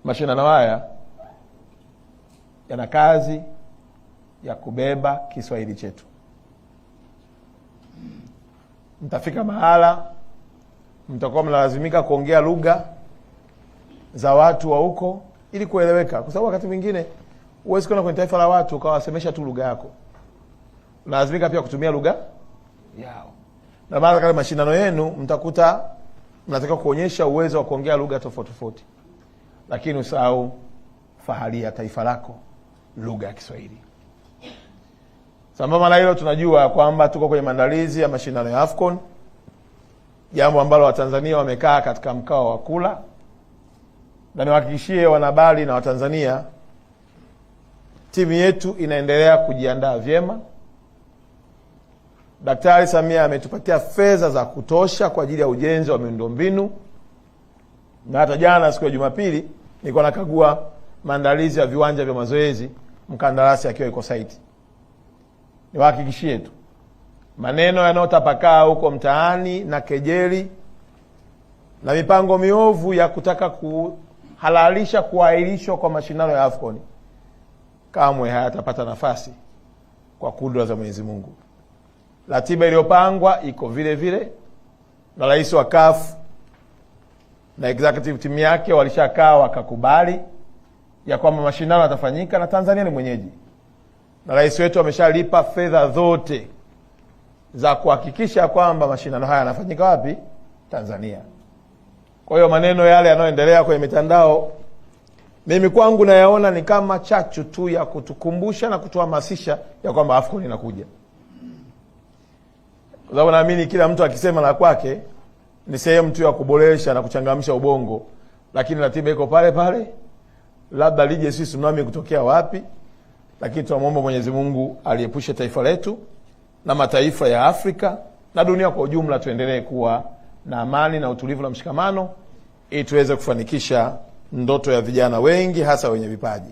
Mashindano haya yana kazi ya kubeba Kiswahili chetu. Mtafika mahala mtakuwa mnalazimika kuongea lugha za watu wa huko ili kueleweka, kwa sababu wakati mwingine huwezi kwenda kwenye taifa la watu ukawasemesha tu lugha yako. Unalazimika pia kutumia lugha yao. Na maana kama mashindano yenu mtakuta mnataka kuonyesha uwezo wa kuongea lugha tofauti tofauti, lakini usahau fahari ya taifa lako, lugha ya Kiswahili. Sambamba na hilo, tunajua kwamba tuko kwenye maandalizi ya mashindano ya AFCON, jambo ambalo Watanzania wamekaa katika mkao wa kula, na niwahakikishie wanahabari na Watanzania, timu yetu inaendelea kujiandaa vyema. Daktari Samia ametupatia fedha za kutosha kwa ajili ya ujenzi wa miundombinu, na hata jana siku ya Jumapili nilikuwa nakagua maandalizi ya viwanja vya mazoezi, mkandarasi akiwa yuko site. Niwahakikishie tu, maneno yanayotapakaa huko mtaani na kejeli na mipango miovu ya kutaka kuhalalisha kuahirishwa kwa mashindano ya AFCON kamwe hayatapata nafasi kwa kudra za Mwenyezi Mungu. Ratiba iliyopangwa iko vile vile, na rais wa CAF na executive team yake walishakaa wakakubali ya kwamba mashindano yatafanyika na Tanzania ni mwenyeji. Na rais wetu ameshalipa fedha zote za kuhakikisha kwamba mashindano haya yanafanyika wapi? Tanzania. Kwa hiyo maneno yale yanayoendelea kwenye mitandao, mimi kwangu nayaona ni kama chachu tu ya kutukumbusha na kutuhamasisha ya kwamba AFCON inakuja. Kwa sababu naamini kila mtu akisema la kwake ni sehemu tu ya kuboresha na kuchangamsha ubongo, lakini ratiba iko pale pale. Labda lije sisi tsunami kutokea wapi, lakini tunamuomba Mwenyezi Mungu aliepushe taifa letu na mataifa ya Afrika na dunia kwa ujumla, tuendelee kuwa na amani na utulivu na mshikamano ili tuweze kufanikisha ndoto ya vijana wengi hasa wenye vipaji.